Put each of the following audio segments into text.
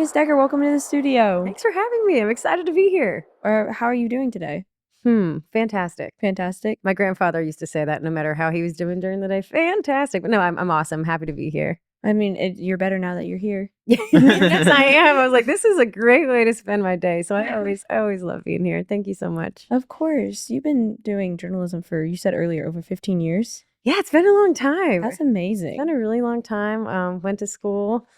Miss Decker. Welcome to the studio. Thanks for having me. I'm excited to be here. How are you doing today? Fantastic. Fantastic. My grandfather used to say that no matter how he was doing during the day. Fantastic. But no, I'm awesome. I'm happy to be here. I mean, you're better now that you're here. Yes, I am. I was like, this is a great way to spend my day. So I always love being here. Thank you so much. Of course. You've been doing journalism for, you said earlier, over 15 years. Yeah, it's been a long time. That's amazing. It's been a really long time. Went to school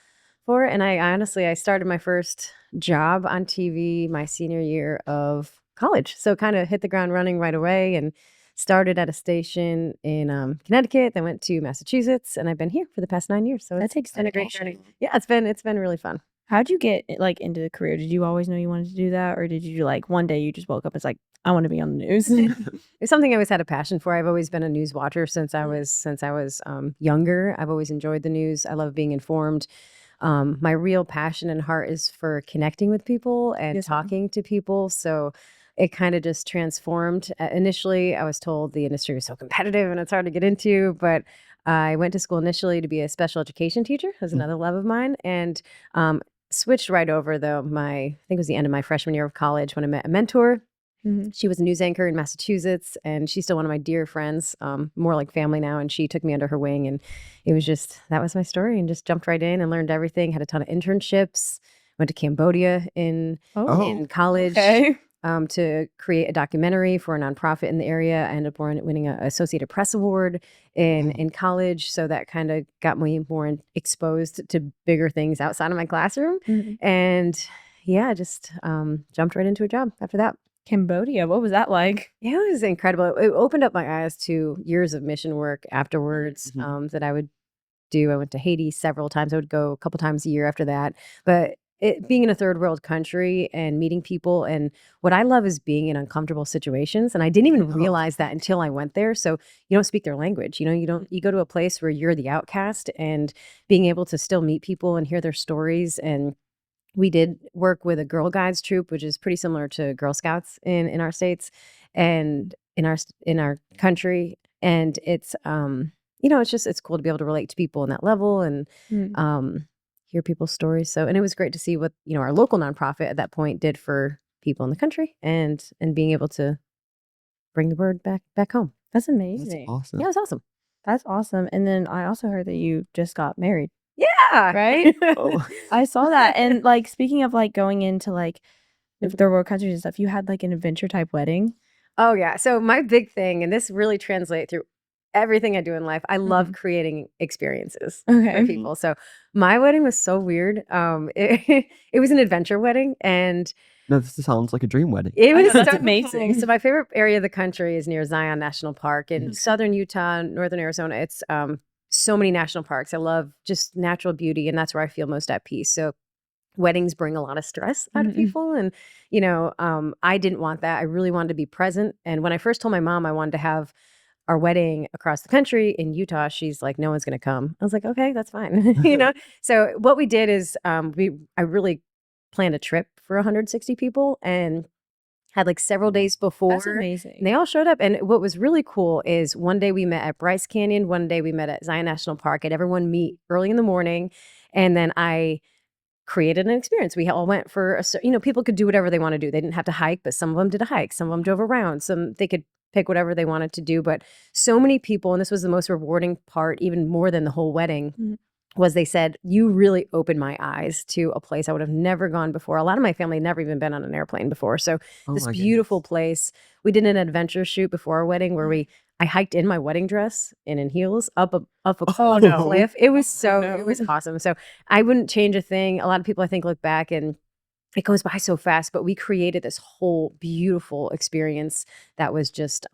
for it. And I started my first job on TV my senior year of college. So kind of hit the ground running right away and started at a station in Connecticut, then went to Massachusetts, and I've been here for the past 9 years. So That's it's been a great exciting. journey. Yeah, it's been really fun. How'd you get like into the career? Did you always know you wanted to do that? Or did you like one day you just woke up and it's like, I want to be on the news? It's something I always had a passion for. I've always been a news watcher since I was younger. I've always enjoyed the news. I love being informed. My real passion and heart is for connecting with people and Yes, ma'am. talking to people. So it kind of just transformed. Initially, I was told the industry was so competitive and it's hard to get into, but I went to school initially to be a special education teacher. That was another love of mine, and switched right over though. I think it was the end of my freshman year of college when I met a mentor. Mhm. She was a news anchor in Massachusetts, and she's still one of my dear friends, more like family now. And she took me under her wing, and that was my story, and just jumped right in and learned everything. Had a ton of internships. Went to Cambodia in college Okay. to create a documentary for a nonprofit in the area. I ended up winning an Associated Press Award in college, so that kind of got me more exposed to bigger things outside of my classroom. Mhm. And yeah, just jumped right into a job after that. Cambodia. What was that like? Yeah, it was incredible. It opened up my eyes to years of mission work afterwards that I would do. I went to Haiti several times. I would go a couple times a year after that. But being in a third world country and meeting people, and what I love is being in uncomfortable situations. And I didn't even realize that until I went there. So you don't speak their language. You go to a place where you're the outcast, and being able to still meet people and hear their stories. And we did work with a Girl Guides troop, which is pretty similar to Girl Scouts in our states and in our country. And it's it's cool to be able to relate to people on that level and Mm. hear people's stories. So, and it was great to see what our local nonprofit at that point did for people in the country, and being able to bring the word back home. That's That's amazing. awesome. Yeah, it was awesome. That's awesome. And then I also heard that you just got married. Yeah, Right? Oh. I saw that. And like speaking of like going into like if there were countries and stuff, you had like an adventure type wedding. Oh yeah. So my big thing, and this really translates through everything I do in life, I love Mhm. creating experiences Okay. for people. So my wedding was so weird. It was an adventure wedding, and No, this sounds like a dream wedding. it I know, was that's so amazing. fun. So my favorite area of the country is near Zion National Park in Mhm. southern Utah, northern Arizona. It's so many national parks. I love just natural beauty, and that's where I feel most at peace. So weddings bring a lot of stress out of Mhm. people, and I didn't want that. I really wanted to be present. And when I first told my mom I wanted to have our wedding across the country in Utah, she's like, no one's going to come. I was like, okay, that's fine. So what we did is I really planned a trip for 160 people and had like several days That's before, and amazing. they all showed up. And what was really cool is one day we met at Bryce Canyon, one day we met at Zion National Park, and everyone meet early in the morning. And then I created an experience. We all went for people could do whatever they want to do. They didn't have to hike, but some of them did a hike. Some of them drove around. Some they could pick whatever they wanted to do. But so many people, and this was the most rewarding part, even more than the whole wedding, Mhm. was they said, you really opened my eyes to a place I would have never gone before. A lot of my family had never even been on an airplane before. So Oh this my beautiful goodness. place. We did an adventure shoot before our wedding where I hiked in my wedding dress and in heels up a Oh no. cliff. It was Oh it was no. awesome. So I wouldn't change a thing. A lot of people I think look back and it goes by so fast, but we created this whole beautiful experience that was just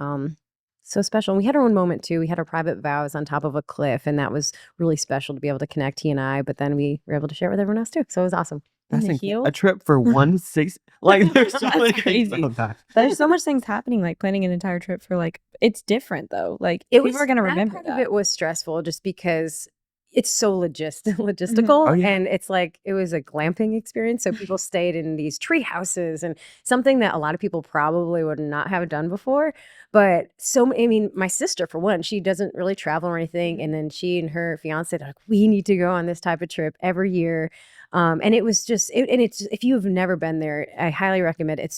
so special. And we had our own moment too. We had our private vows on top of a cliff, and that was really special to be able to connect, he and I, but then we were able to share it with everyone else too. So it was awesome. In That's the a heels? trip for 1/6. Like there's so That's many things crazy. about that. There's so much things happening, like planning an entire trip for like it's different though. Like It people was are gonna that remember part that. of it was stressful just because it's so Mhm. logistical, Oh yeah. and it's like it was a glamping experience. So people stayed in these tree houses and something that a lot of people probably would not have done before. But I mean, my sister for one, she doesn't really travel or anything, Mhm. and then she and her fiance they're like, we need to go on this type of trip every year. And it was just, and it's, if you've never been there, I highly recommend it.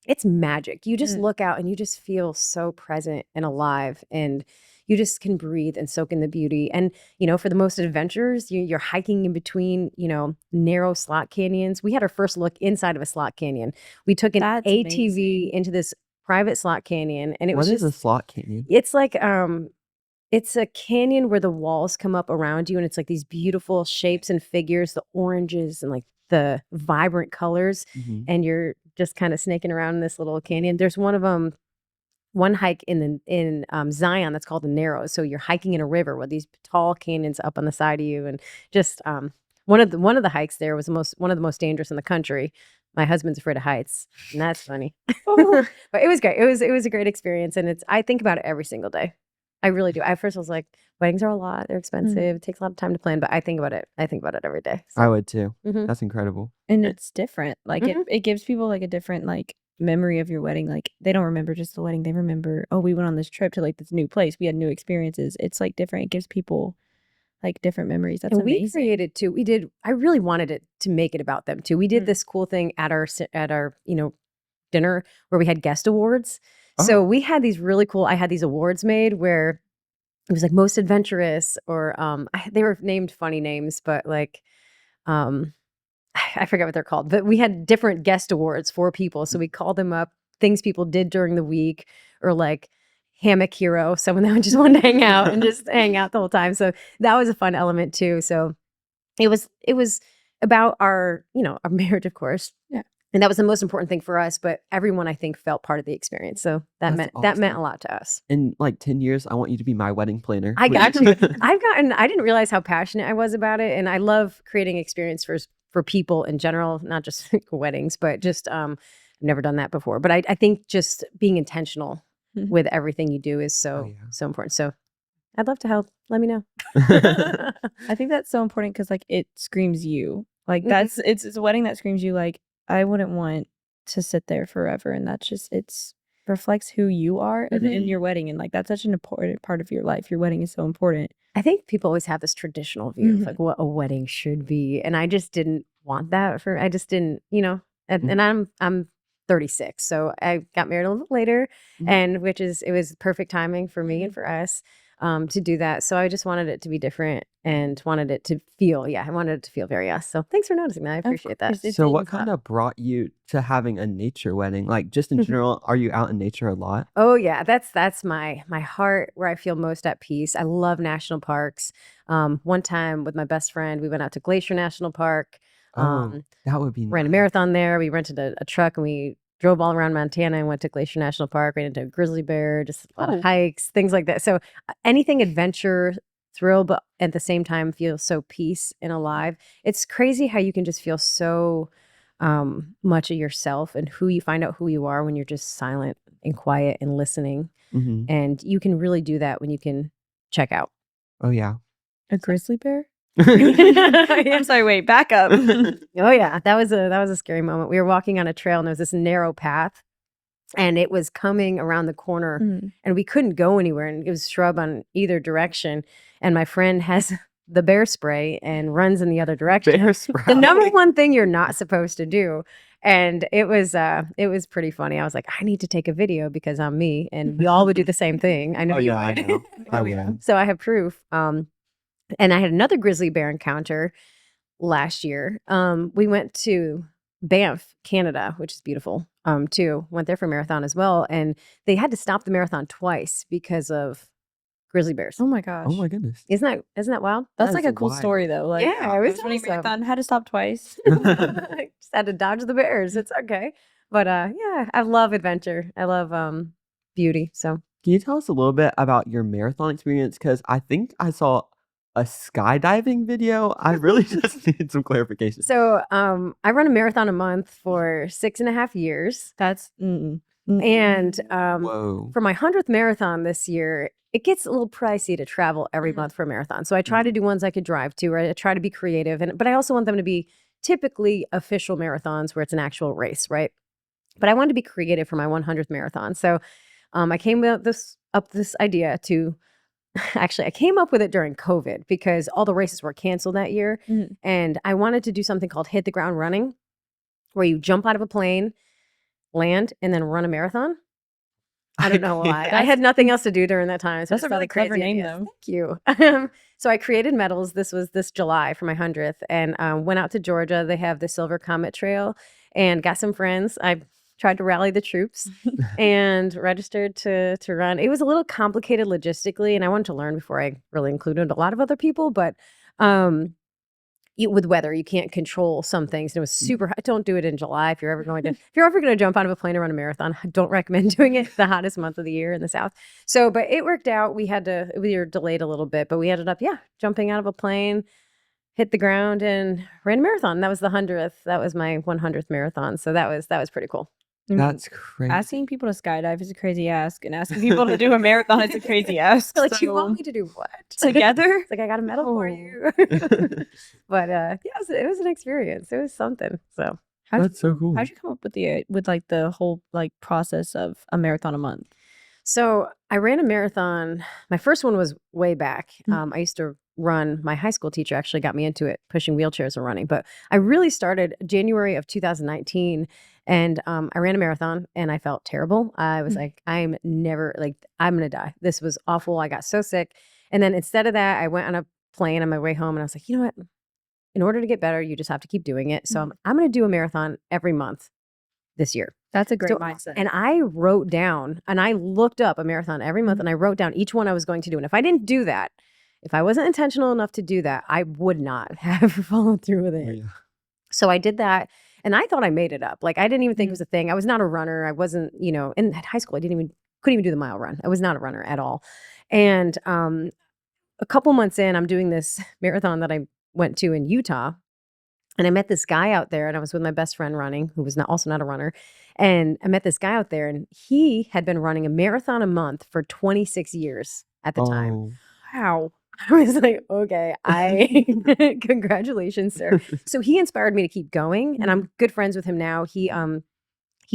It's magic. You just look out and you just feel so present and alive, and you just can breathe and soak in the beauty. And, for the most adventurers, you're hiking in between, narrow slot canyons. We had our first look inside of a slot canyon. We took an That's ATV amazing. into this private slot canyon, and it What was is a just, slot canyon? it's like, it's a canyon where the walls come up around you, and it's like these beautiful shapes and figures, the oranges and like the vibrant colors, Mhm. and you're just kind of snaking around in this little canyon. There's one of them, one hike in Zion that's called the Narrows. So you're hiking in a river with these tall canyons up on the side of you, and just one of the hikes there was one of the most dangerous in the country. My husband's afraid of heights, and that's funny. Oh. But it was great. It was a great experience, and I think about it every single day. I really do. I first was like, weddings are a lot. They're expensive. It takes a lot of time to plan, but I think about it. I think about it every day. I would too. Mhm. That's incredible. And it's different. Like Mhm. it gives people like a different like memory of your wedding. Like they don't remember just the wedding. They remember, oh, we went on this trip to like this new place. We had new experiences. It's like different. It gives people like different memories. That's And we amazing. created too. I really wanted it to make it about them too. We did Mm. this cool thing at our dinner where we had guest awards. So Oh. we had these really cool, I had these awards made where it was like most adventurous, or they were named funny names, but like um I forget what they're called, but we had different guest awards for people. So we called them up, things people did during the week, or like hammock hero, someone that just wanted to hang out and just hang out the whole time. So that was a fun element too. So it was about our marriage, of course. Yeah. And that was the most important thing for us, but everyone I think felt part of the experience. So that That's meant a awesome. lot to us. In like 10 years, I want you to be my wedding planner. I got please. you. I didn't realize how passionate I was about it. And I love creating experience for people in general, not just weddings, but just I've never done that before. But I think just being intentional Mhm. with everything you do is Oh, so yeah. so important. So I'd love to help. Let me know. I think that's so important because like it screams you. Like Mhm. that's it's a wedding that screams you. Like I wouldn't want to sit there forever, and that's just it's reflects who you are in your wedding, and like that's such an important part of your life. Your wedding is so important. I think people always have this traditional view of Mhm. like what a wedding should be, and I just didn't want that I just didn't, and, Mhm. and I'm 36, so I got married a little bit later, Mhm. and it was perfect timing for me and for us to do that. So I just wanted it to be different and wanted it to feel, I wanted it to feel very us. So thanks for noticing that. I Of appreciate that. course, it's So what it's kind not- of brought you to having a nature wedding? Like just in general, are you out in nature a lot? Oh yeah, that's my heart where I feel most at peace. I love national parks. One time with my best friend, we went out to Glacier National Park. Oh, that would be Ran a nice. marathon there. We rented a truck and we drove all around Montana and went to Glacier National Park. Ran into a grizzly bear, just a lot Oh. of hikes, things like that. So anything adventure, thrill, but at the same time feel so peace and alive. It's crazy how you can just feel so much of yourself and who you find out who you are when you're just silent and quiet and listening. Mhm. And you can really do that when you can check out. Oh, yeah. a grizzly bear. Yeah. I'm sorry. Wait, back up. Oh yeah, that was a scary moment. We were walking on a trail and there was this narrow path and it was coming around the corner Mm. and we couldn't go anywhere and it was shrub on either direction. And my friend has the bear spray and runs in the other direction. Bear The sprout. number one thing you're not supposed to do. And it was pretty funny. I was like, I need to take a video because I'm me and we all would do the same thing. I know Oh, you yeah, I would. know. I Oh, yeah. would. So I have proof. And I had another grizzly bear encounter last year. We went to Banff, Canada, which is beautiful, too. Went there for a marathon as well. And they had to stop the marathon twice because of grizzly bears. Oh my gosh. Oh, my goodness. Isn't that wild? That's That like is a cool wild. story though. Like Yeah, it was running awesome. marathon, had to stop twice. Just had to dodge the bears. It's okay. But yeah, I love adventure. I love beauty. So Can you tell us a little bit about your marathon experience? Because I think I saw a skydiving video. I really just need some clarification. so I run a marathon a month for 6.5 years. That's mm-mm. And Whoa. for my 100th marathon this year, it gets a little pricey to travel every Mhm. month for a marathon. So I try to do ones I could drive to, or I try to be creative. But I also want them to be typically official marathons where it's an actual race, right? But I wanted to be creative for my 100th marathon. So I came up this idea to actually, I came up with it during COVID because all the races were canceled that year. Mhm. And I wanted to do something called hit the ground running, where you jump out of a plane, land, and then run a marathon. I don't know why. I That's had nothing else to do during that time. So I That's a just thought really of crazy clever name, ideas. though. Thank you. So I created medals. This was this July for my 100th, and went out to Georgia. They have the Silver Comet Trail, and got some friends. I tried to rally the troops and registered to run. It was a little complicated logistically, and I wanted to learn before I really included a lot of other people. But with weather, you can't control some things. And it was super hot. Don't do it in July if you're ever going to. If you're ever going to jump out of a plane and run a marathon, I don't recommend doing it the hottest month of the year in the South. So, but it worked out. We were delayed a little bit, but we ended up, jumping out of a plane, hit the ground, and ran a marathon. That was the 100th. That was my 100th marathon. So that was pretty cool. I mean, That's crazy. asking people to skydive is a crazy ask, and asking people to do a marathon is a crazy ask. Like, you So, want me to do what? together? It's like, I got a medal for Oh. you. But it was an experience. It was something. So That's so cool. How'd you come up with like the whole like process of a marathon a month? So I ran a marathon. My first one was way back. Mm. I used to run. My high school teacher actually got me into it, pushing wheelchairs and running. But I really started January of 2019, and I ran a marathon, and I felt terrible. I was like, I'm gonna die. This was awful. I got so sick. And then instead of that, I went on a plane on my way home, and I was like, you know what? In order to get better, you just have to keep doing it. So I'm gonna do a marathon every month this year. That's a great So, mindset. and I wrote down and I looked up a marathon every month, and I wrote down each one I was going to do. And if I didn't do that, if I wasn't intentional enough to do that, I would not have followed through with it. Yeah. So I did that, and I thought I made it up. Like, I didn't even think it was a thing. I was not a runner. I wasn't, in high school, couldn't even do the mile run. I was not a runner at all. And a couple months in, I'm doing this marathon that I went to in Utah. And I met this guy out there, and I was with my best friend running, who was also not a runner. And I met this guy out there, and he had been running a marathon a month for 26 years at the time. Oh. Wow. I was like, okay, congratulations, sir. So he inspired me to keep going, and I'm good friends with him now. He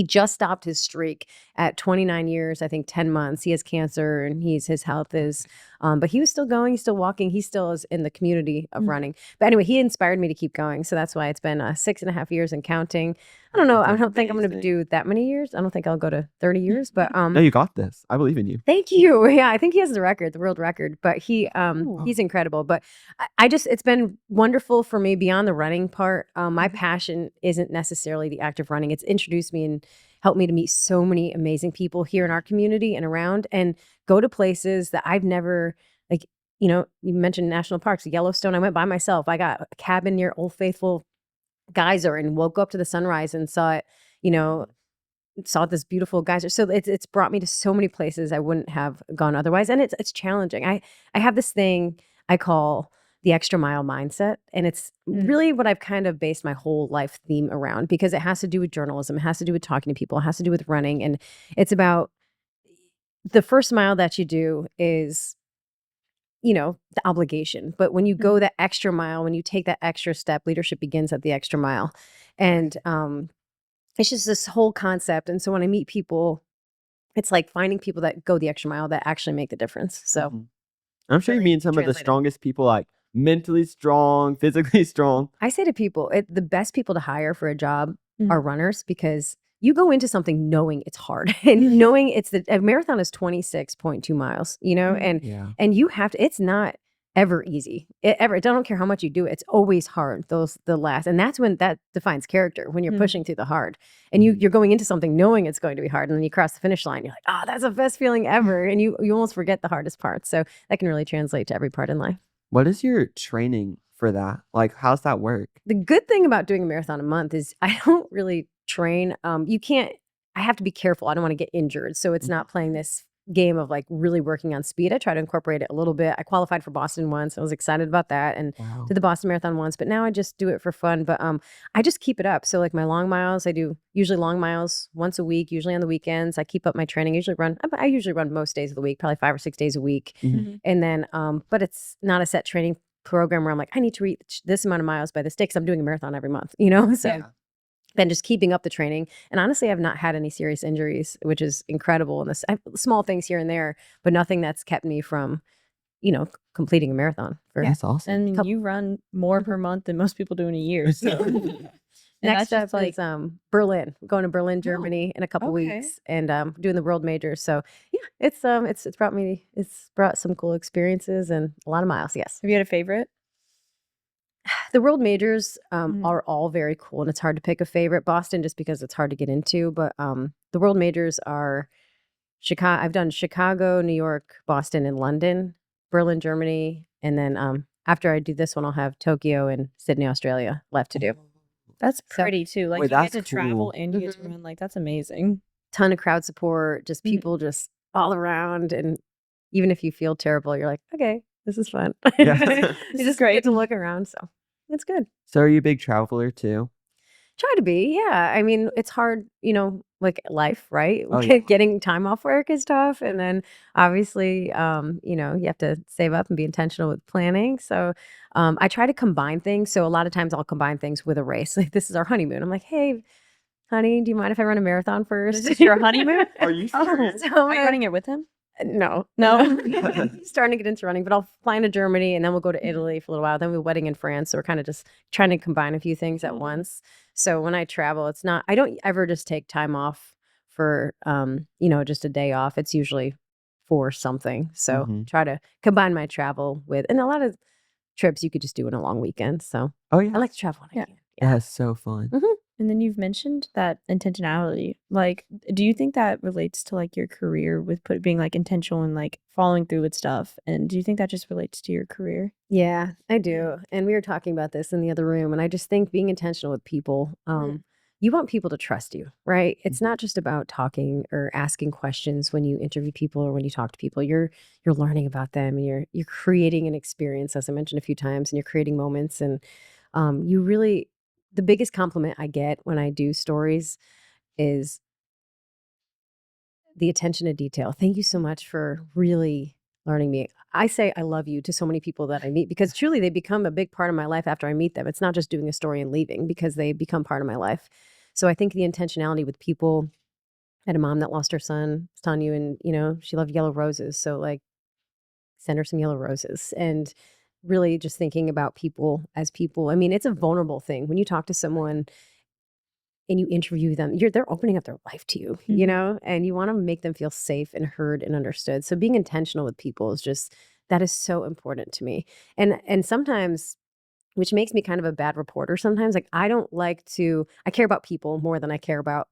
just stopped his streak at 29 years, I think 10 months. He has cancer, and his health is, but he was still going, he's still walking, he still is in the community of running. But anyway, he inspired me to keep going. So that's why it's been 6.5 years and counting. I don't know. I don't think I'm going to do that many years. I don't think I'll go to 30 years, but No, you got this. I believe in you. thank you. Yeah, I think he has the record, the world record, but he's incredible. But it's been wonderful for me beyond the running part. My passion isn't necessarily the act of running. It's introduced me and helped me to meet so many amazing people here in our community and around, and go to places that I've never, like, you mentioned national parks, Yellowstone. I went by myself. I got a cabin near Old Faithful geyser and woke up to the sunrise and saw it, saw this beautiful geyser. So it's brought me to so many places I wouldn't have gone otherwise. And it's challenging. I have this thing I call the extra mile mindset. And it's really what I've kind of based my whole life theme around, because it has to do with journalism. It has to do with talking to people. It has to do with running. And it's about the first mile that you do is, the obligation. But when you go that extra mile, when you take that extra step, leadership begins at the extra mile. And it's just this whole concept. And so when I meet people, it's like finding people that go the extra mile that actually make the difference. So I'm sure you meet some of the translated. strongest people, like mentally strong, physically strong. I say to people, the best people to hire for a job are runners, because you go into something knowing it's hard and knowing a marathon is 26.2 miles, and you have to, it's not ever easy. I don't care how much you do it. It's always hard. And that's when that defines character, when you're pushing through the hard, and you're going into something knowing it's going to be hard. And then you cross the finish line. You're like, oh, that's the best feeling ever. And you almost forget the hardest parts. So that can really translate to every part in life. What is your training for that? Like, how's that work? The good thing about doing a marathon a month is I don't really train. I have to be careful. I don't want to get injured. So it's not playing this game of like really working on speed. I try to incorporate it a little bit. I qualified for Boston once. I was excited about that, and did the Boston Marathon once, but now I just do it for fun. But I just keep it up. So like my long miles, I do usually long miles once a week, usually on the weekends. I keep up my training. I usually run most days of the week, probably 5 or 6 days a week. And then, but it's not a set training program where I'm like, I need to reach this amount of miles by this day, because I'm doing a marathon every month, So then just keeping up the training. And honestly, I've not had any serious injuries, which is incredible. And I have small things here and there, but nothing that's kept me from completing a marathon for That's awesome. And Couple- you run more per month than most people do in a year. So. And Next that's just up like is Berlin. We're going to Berlin, Oh, Germany in a couple okay. weeks, and doing the world majors. So yeah, it's brought some cool experiences and a lot of miles. Yes, have you had a favorite? the world majors Mhm. are all very cool, and it's hard to pick a favorite. Boston, just because it's hard to get into, but the world majors are Chicago. I've done Chicago, New York, Boston, and London, Berlin, Germany, and then after I do this one, I'll have Tokyo and Sydney, Australia left to do. That's So- pretty too. Like Wait, you get that's to travel cool. and you get to run. Like that's amazing. Ton of crowd support, just Mhm. people just all around, and even if you feel terrible, you're like, okay, this is fun. Yeah. This You is just great. get to look around, so it's good. So are you a big traveler too? Try to be, yeah. I mean, it's hard, like life, right? Oh, yeah. Getting time off work is tough, and then obviously, you have to save up and be intentional with planning. So, I try to combine things. So a lot of times, I'll combine things with a race. Like this is our honeymoon. I'm like, hey, honey, do you mind if I run a marathon first? This is your honeymoon? Are you Oh, serious? So are you running it with him? No, No? He's starting to get into running, but I'll fly into Germany and then we'll go to Italy for a little while. Then we're wedding in France. So we're kind of just trying to combine a few things at once. So when I travel, I don't ever just take time off for, just a day off. It's usually for something. So Mhm. try to combine my travel with, and a lot of trips you could just do in a long weekend. So Oh yeah. I like to travel when I Yeah. can. Yeah, it's so fun. And then you've mentioned that intentionality. Like, do you think that relates to like your career with being like intentional and like following through with stuff? And do you think that just relates to your career? Yeah, I do. And we were talking about this in the other room. And I just think being intentional with people, you want people to trust you, right? It's Mhm. not just about talking or asking questions when you interview people or when you talk to people. You're learning about them and you're creating an experience, as I mentioned a few times, and you're creating moments. And you really the biggest compliment I get when I do stories is the attention to detail. Thank you so much for really learning me. I say I love you to so many people that I meet because truly they become a big part of my life after I meet them. It's not just doing a story and leaving because they become part of my life. So I think the intentionality with people. I had a mom that lost her son, I was telling you, and she loved yellow roses. So like send her some yellow roses and really just thinking about people as people. I mean, it's a vulnerable thing. When you talk to someone and you interview them, they're opening up their life to you, and you want to make them feel safe and heard and understood. So being intentional with people is just that is so important to me. And sometimes, which makes me kind of a bad reporter sometimes, like I care about people more than I care about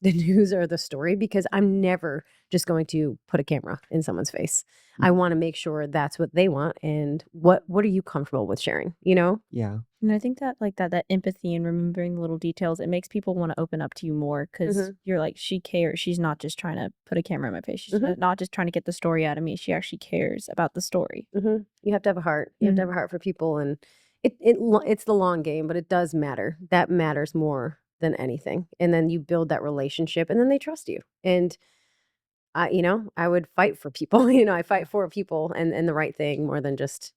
the news or the story because I'm never just going to put a camera in someone's face. I want to make sure that's what they want and what are you comfortable with sharing, Yeah. And I think that like that empathy and remembering the little details, it makes people want to open up to you more because you're like, she cares. She's not just trying to put a camera in my face. She's not just trying to get the story out of me. She actually cares about the story. You have to have a heart. You have to have a heart for people, and it's the long game, but it does matter. That matters more than anything. And then you build that relationship, and then they trust you. And I would fight for people. I fight for people and the right thing more than just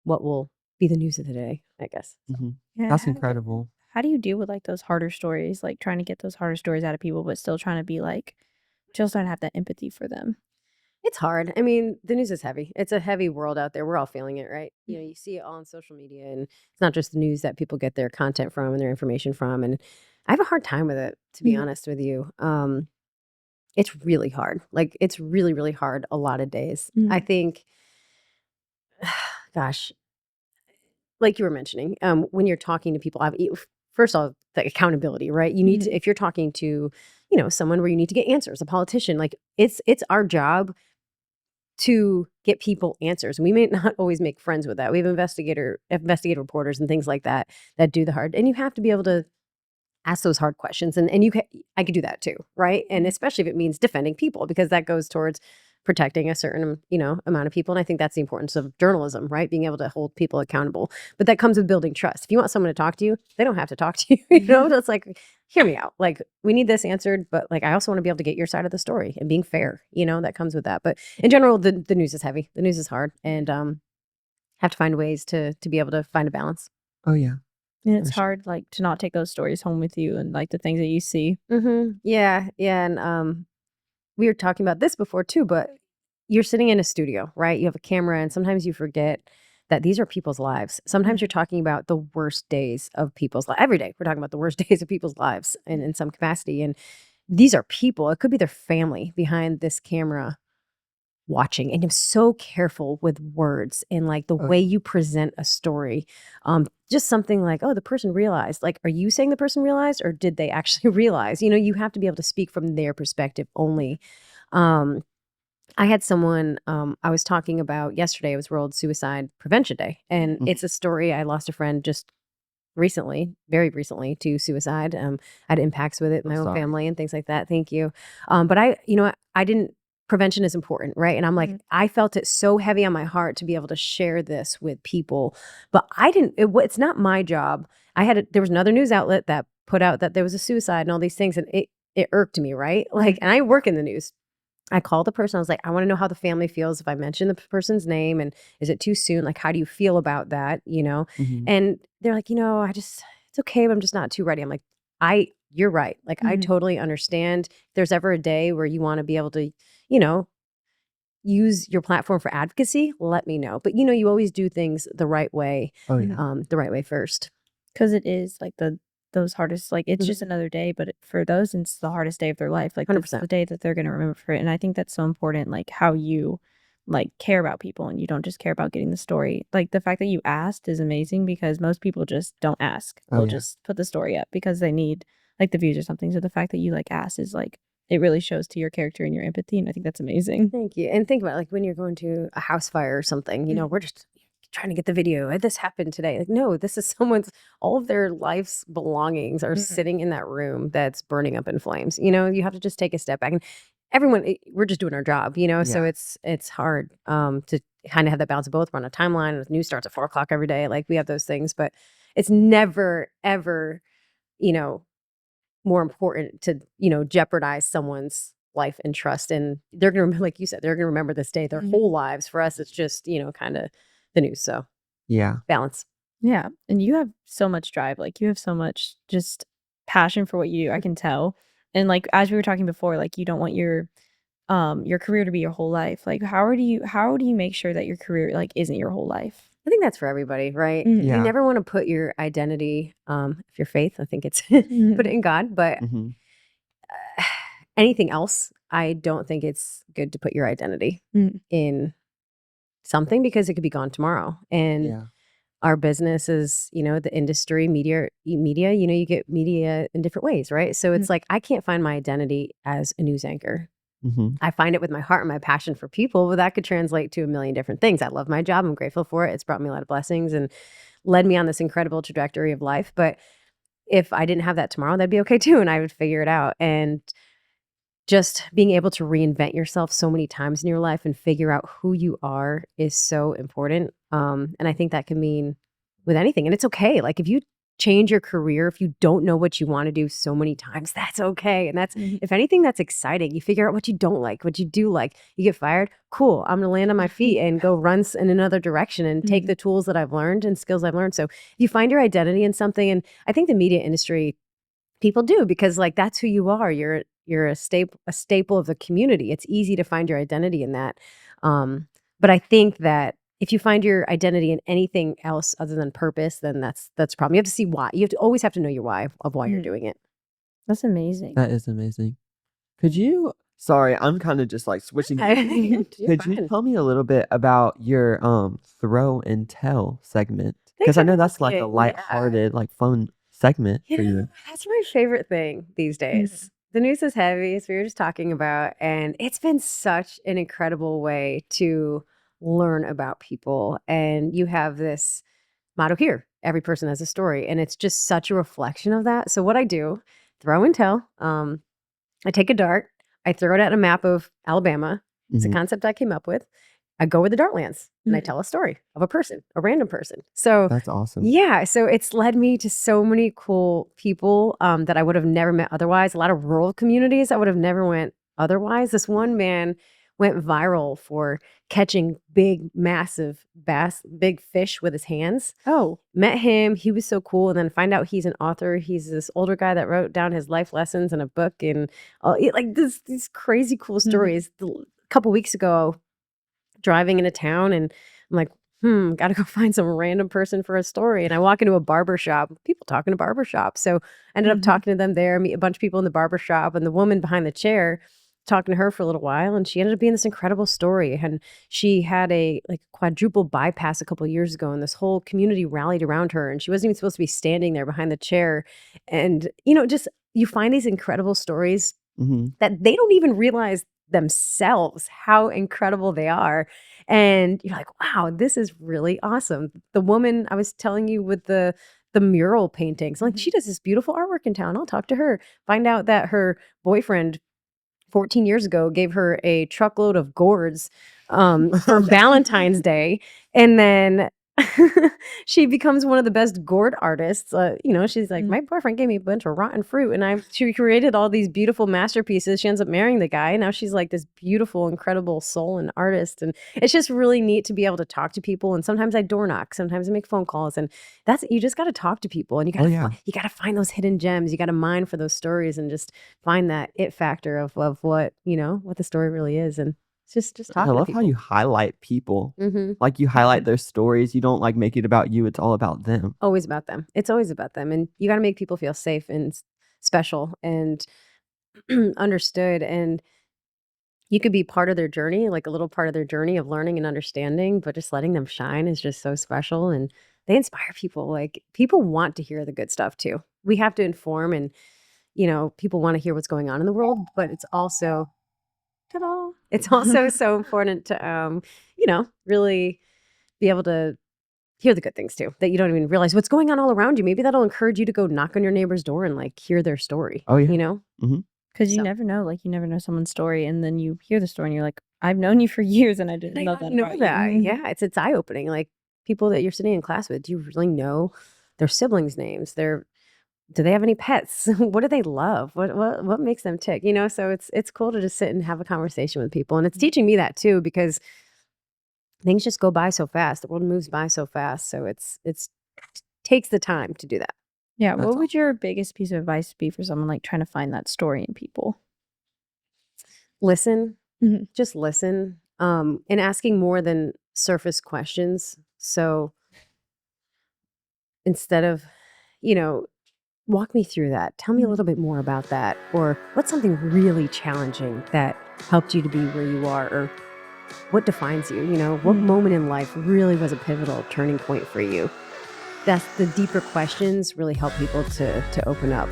what will be the news of the day, I guess. So. Mhm. Yeah, That's incredible. How do you deal with like those harder stories, like trying to get those harder stories out of people, but still trying to be like, still trying to have that empathy for them? It's hard. I mean, the news is heavy. It's a heavy world out there. We're all feeling it, right? You see it all on social media, and it's not just the news that people get their content from and their information from. And I have a hard time with it, to be honest with you. It's really hard. Like it's really, really hard a lot of days. I think, gosh, like you were mentioning, when you're talking to people, first of all, the accountability, right? You need to, if you're talking to, someone where you need to get answers, a politician, like it's our job to get people answers. And we may not always make friends with that. We have investigative reporters and things like that do the hard. And you have to be able to ask those hard questions. And I could do that too, right? And especially if it means defending people, because that goes towards protecting a certain, amount of people. And I think that's the importance of journalism, right? Being able to hold people accountable. But that comes with building trust. If you want someone to talk to you, they don't have to talk to you. It's like, hear me out. Like, we need this answered, but like, I also want to be able to get your side of the story and being fair. That comes with that. But in general, the news is heavy. The news is hard, and have to find ways to be able to find a balance. Oh yeah. And it's For sure. hard like to not take those stories home with you and like the things that you see. Yeah, and we were talking about this before too, but you're sitting in a studio, right? You have a camera, and sometimes you forget that these are people's lives. Sometimes you're talking about the worst days of people's lives. Every day, we're talking about the worst days of people's lives in some capacity. And these are people, it could be their family behind this camera watching. And I'm so careful with words and like the way you present a story. Just something like, oh, the person realized. Like, are you saying the person realized, or did they actually realize? You know, you have to be able to speak from their perspective only. I had someone I was talking about yesterday. It was World Suicide Prevention Day. And it's a story. I lost a friend just recently, very recently, to suicide. I had impacts with it, my own family and things like that. Thank you. But I didn't, prevention is important, right? And I'm like, I felt it so heavy on my heart to be able to share this with people, but I didn't, it's not my job. There was another news outlet that put out that there was a suicide and all these things. And it irked me, right? Like, and I work in the news. I called the person. I was like, I want to know how the family feels if I mention the person's name, and is it too soon? Like, how do you feel about that? You know? And they're like, it's okay, but I'm just not too ready. I'm like, you're right. Like, I totally understand. If there's ever a day where you want to be able to, use your platform for advocacy, let me know. But you always do things the right way. The right way first. Because it is like those hardest, like it's just another day, but for those, it's the hardest day of their life. Like it's the day that they're going to remember for it. And I think that's so important, like how you like care about people, and you don't just care about getting the story. Like the fact that you asked is amazing, because most people just don't ask. They'll just put the story up because they need like the views or something. So the fact that you like asked is like, it really shows to your character and your empathy. And I think that's amazing. Thank you. And think about it, like when you're going to a house fire or something, we're just trying to get the video. This happened today. Like, no, this is all of their life's belongings are sitting in that room that's burning up in flames. You have to just take a step back, and everyone, we're just doing our job, so it's hard to kind of have that balance of both. We're on a timeline with news starts at 4:00 every day. Like, we have those things, but it's never, ever, more important to, jeopardize someone's life and trust. And they're going to remember, like you said, they're going to remember this day their whole lives. For us, it's just, kind of the news. So balance. Yeah. And you have so much drive. Like you have so much just passion for what you do. I can tell. And like, as we were talking before, like you don't want your career to be your whole life. Like how do you make sure that your career like isn't your whole life? I think that's for everybody, right? Mhm. You never want to put your identity, if your faith, I think it's put it in God, but anything else, I don't think it's good to put your identity in something, because it could be gone tomorrow. And our business is, the industry, media, you get media in different ways, right? So it's like, I can't find my identity as a news anchor. I find it with my heart and my passion for people, but that could translate to a million different things. I love my job. I'm grateful for it. It's brought me a lot of blessings and led me on this incredible trajectory of life. But if I didn't have that tomorrow, that'd be okay too. And I would figure it out. And just being able to reinvent yourself so many times in your life and figure out who you are is so important. And I think that can mean with anything. And it's okay. Like if you change your career, if you don't know what you want to do so many times, that's okay. And that's, if anything, that's exciting. You figure out what you don't like, what you do like. You get fired, cool. I'm going to land on my feet and go run in another direction and take the tools that I've learned and skills I've learned. So if you find your identity in something, and I think the media industry, people do, because like that's who you are. You're a staple of the community. It's easy to find your identity in that. But I think that if you find your identity in anything else other than purpose, then that's a problem. You have to see why. You always have to know your why of why you're doing it. That's amazing. That is amazing. Sorry, I'm kind of just like switching. Could you tell me a little bit about your throw and tell segment? Because I know that's like a lighthearted, like fun segment for you. That's my favorite thing these days. The news is heavy, as we were just talking about, and it's been such an incredible way to learn about people. And you have this motto here: every person has a story, and it's just such a reflection of that. So what I do, throw and tell. I take a dart, I throw it at a map of Alabama. It's a concept I came up with. I go where the dart lands and I tell a story of a person, a random person. So that's awesome. Yeah. So it's led me to so many cool people that I would have never met otherwise. A lot of rural communities I would have never went otherwise. This one man went viral for catching big, massive big fish with his hands. Oh, met him. He was so cool. And then find out he's an author. He's this older guy that wrote down his life lessons in a book, and like these crazy cool stories. A couple weeks ago, driving into town and I'm like, got to go find some random person for a story. And I walk into a barber shop, people talking to barber shop. So I ended up talking to them there, meet a bunch of people in the barber shop, and the woman behind the chair, talking to her for a little while, and she ended up being this incredible story. And she had a quadruple bypass a couple of years ago, and this whole community rallied around her, and she wasn't even supposed to be standing there behind the chair. And just you find these incredible stories that they don't even realize themselves how incredible they are. And you're like, wow, this is really awesome. The woman I was telling you with the mural paintings, like she does this beautiful artwork in town. I'll talk to her, find out that her boyfriend 14 years ago gave her a truckload of gourds for Valentine's Day. And then she becomes one of the best gourd artists. She's like, my boyfriend gave me a bunch of rotten fruit and she created all these beautiful masterpieces. She ends up marrying the guy. Now she's like this beautiful, incredible soul and artist. And it's just really neat to be able to talk to people. And sometimes I door knock, sometimes I make phone calls, and you just got to talk to people, and you got to find those hidden gems. You got to mine for those stories and just find that it factor of what the story really is. And just talking. I love how you highlight people. Like you highlight their stories. You don't like make it about you. It's all about them. Always about them. It's always about them. And you got to make people feel safe and special and understood. And you could be part of their journey, like a little part of their journey of learning and understanding, but just letting them shine is just so special. And they inspire people. Like people want to hear the good stuff too. We have to inform, and people want to hear what's going on in the world, but it's also it's also so important to, really be able to hear the good things too, that you don't even realize what's going on all around you. Maybe that'll encourage you to go knock on your neighbor's door and hear their story. Oh, yeah. Because you never know, you never know someone's story, and then you hear the story and you're like, I've known you for years and I didn't know that about you. Yeah, it's eye-opening. Like people that you're sitting in class with, do you really know their siblings' names? Do they have any pets? What do they love? What makes them tick? So it's cool to just sit and have a conversation with people. And it's teaching me that too, because things just go by so fast. The world moves by so fast. So it's takes the time to do that. Yeah. What would your biggest piece of advice be for someone trying to find that story in people? Listen. Just listen. And asking more than surface questions. So instead of, walk me through that. Tell me a little bit more about that. Or what's something really challenging that helped you to be where you are? Or what defines you? What moment in life really was a pivotal turning point for you? That's the deeper questions really help people to open up.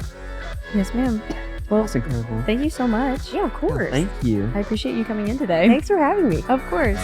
Yes, ma'am. Well, that's incredible. Thank you so much. Yeah, of course. Thank you. I appreciate you coming in today. Thanks for having me. Of course.